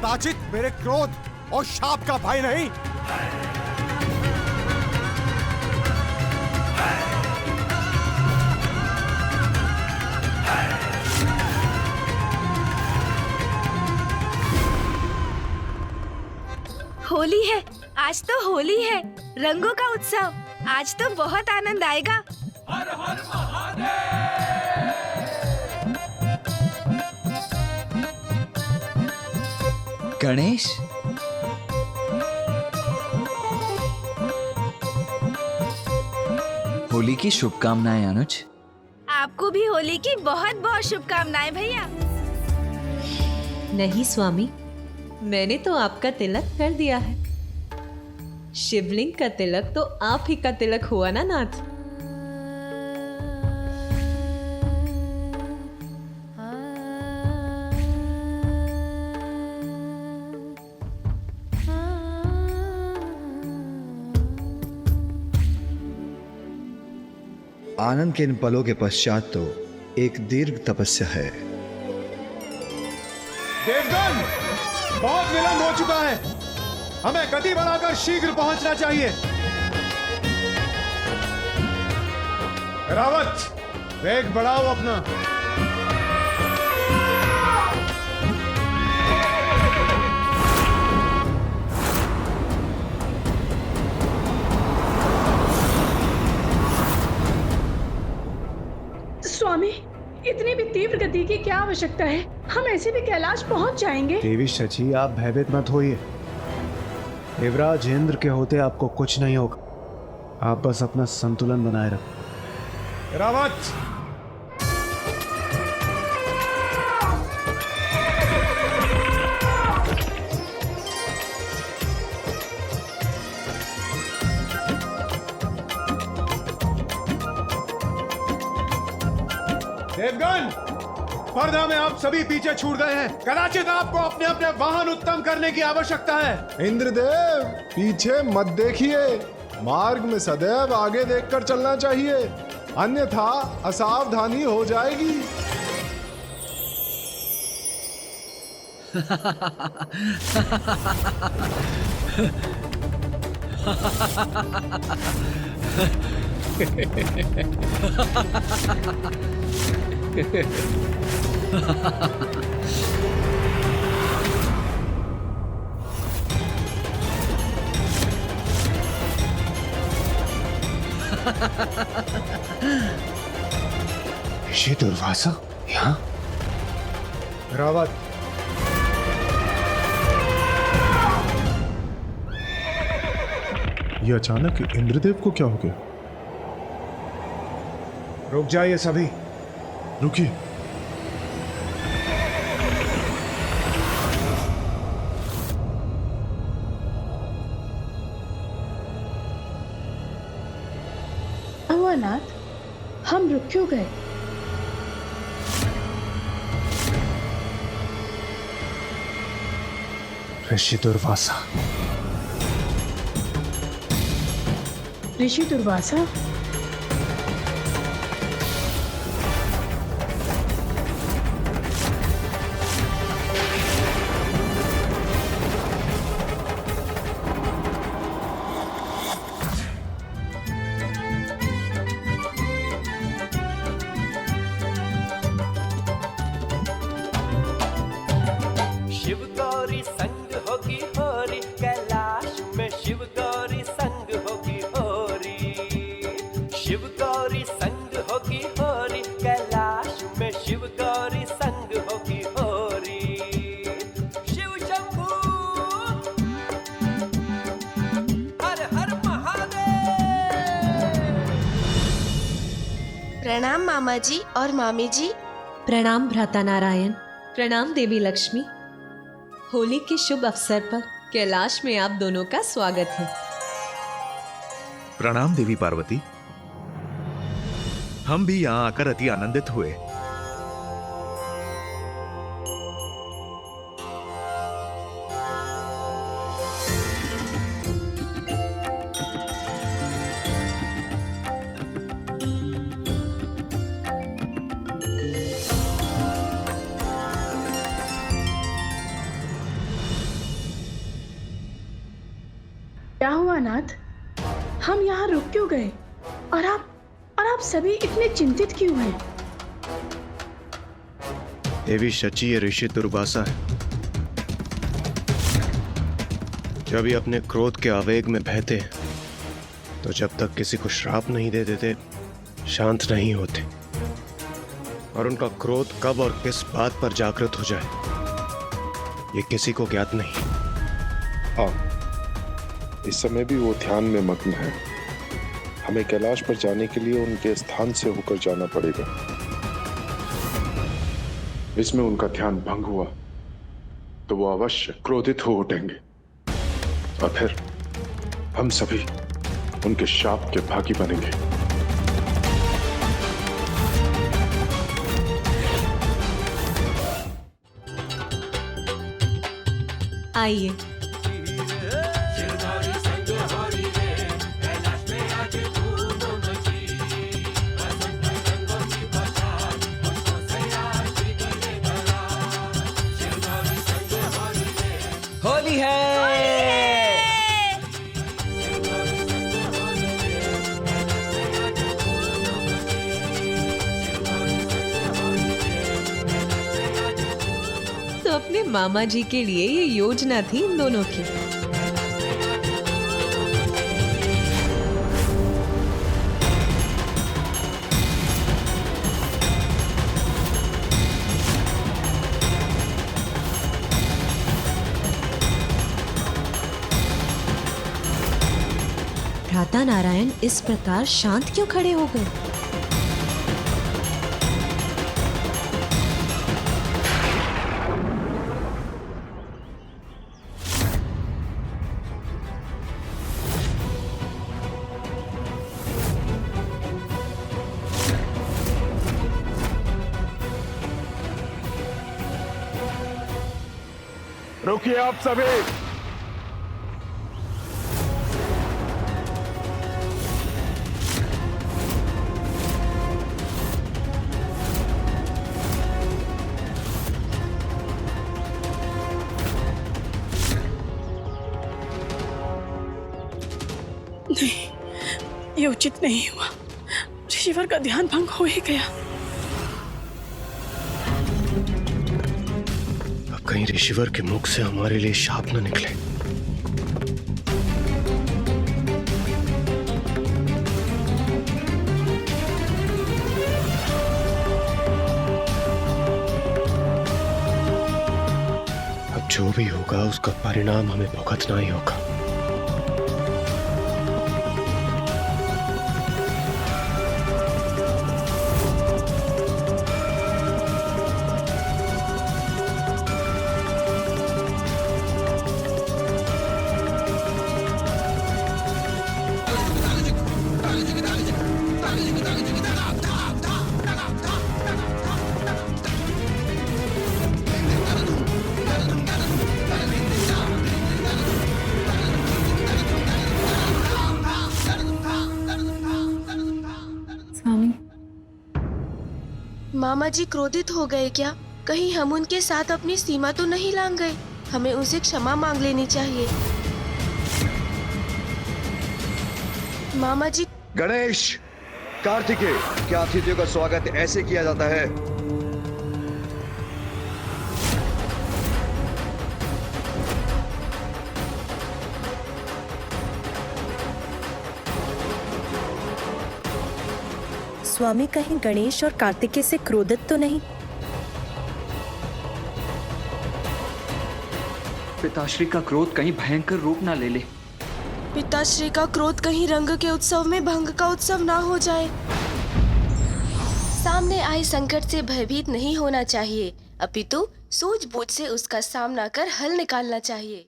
कदाचित मेरे क्रोध और शाप का भय नहीं। होली है, आज तो होली है, रंगों का उत्सव। आज तो बहुत आनंद आएगा। हर हर महादेव। गणेश, होली की शुभकामनाएं अनुज। आपको भी होली की बहुत बहुत शुभकामनाएं भैया। नहीं स्वामी, मैंने तो आपका तिलक कर दिया है। शिवलिंग का तिलक तो आप ही का तिलक हुआ ना नाथ। आनंद के इन पलों के पश्चात तो एक दीर्घ तपस्या है। देवगन, बहुत विलंब हो चुका है, हमें गति बढ़ाकर शीघ्र पहुंचना चाहिए। रावत, वेग बढ़ाओ अपना। स्वामी, इतनी भी तीव्र गति की क्या आवश्यकता है? हम ऐसे भी कैलाश पहुंच जाएंगे। देवी शची, आप भयभीत मत होइए। देवराज इंद्र के होते आपको कुछ नहीं होगा। आप बस अपना संतुलन बनाए रखो। रावत, देवगन, स्पर्धा में आप सभी पीछे छूट गए हैं। कदाचित आपको अपने अपने वाहन उत्तम करने की आवश्यकता है। इंद्रदेव, पीछे मत देखिए, मार्ग में सदैव आगे देखकर चलना चाहिए, अन्यथा असावधानी हो जाएगी। ऋषि दुर्वासा यहाँ? रावत, ये अचानक इंद्रदेव को क्या हो गया? रुक जाइए सभी। रुकिए। अवनाथ, हम रुक क्यों गए? ऋषि दुर्वासा। ऋषि दुर्वासा? शिव गौरी संग होगी होरी, कैलाश में शिव गौरी संग होगी होरी। शिव गौरी संग होगी होरी, कैलाश में शिव गौरी संग होगी होरी। शिव शंभू, हर हर महादेव। प्रणाम मामा जी और मामी जी। प्रणाम भ्राता नारायण। प्रणाम देवी लक्ष्मी। होली के शुभ अवसर पर कैलाश में आप दोनों का स्वागत है। प्रणाम देवी पार्वती। हम भी यहाँ आकर अति आनंदित हुए। भोलानाथ, हम यहाँ रुक क्यों गए? और आप सभी इतने चिंतित क्यों हैं? देवी शची ये ऋषि दुर्वासा है। जब ये अपने क्रोध के आवेग में बहते हैं, तो जब तक किसी को श्राप नहीं दे देते, शांत नहीं होते। और उनका क्रोध कब और किस बात पर जागृत हो जाए, ये किसी को ज्ञात नहीं। हाँ, इस समय भी वो ध्यान में मग्न है। हमें कैलाश पर जाने के लिए उनके स्थान से होकर जाना पड़ेगा। इसमें उनका ध्यान भंग हुआ तो वो अवश्य क्रोधित हो उठेंगे और फिर हम सभी उनके शाप के भागी बनेंगे। आइए। होली है। तो अपने मामा जी के लिए ये योजना थी इन दोनों की। भ्राता नारायण इस प्रकार शांत क्यों खड़े हो गए? रुकिए आप सभी। ये उचित नहीं हुआ। ऋषिवर का ध्यान भंग हो ही गया। अब कहीं ऋषिवर के मुख से हमारे लिए शाप न निकले। अब जो भी होगा उसका परिणाम हमें भुगतना ही होगा। मामा जी क्रोधित हो गए क्या? कहीं हम उनके साथ अपनी सीमा तो नहीं लांघ गए? हमें उनसे क्षमा मांग लेनी चाहिए। मामा जी। गणेश, कार्तिकेय, क्या अतिथियों का स्वागत ऐसे किया जाता है? स्वामी कहीं गणेश और कार्तिकेय से क्रोधित तो नहीं? पिताश्री का क्रोध कहीं भयंकर रूप ना ले ले। पिताश्री का क्रोध कहीं रंग के उत्सव में भंग का उत्सव ना हो जाए। सामने आए संकट से भयभीत नहीं होना चाहिए, अपितु सूझबूझ से उसका सामना कर हल निकालना चाहिए।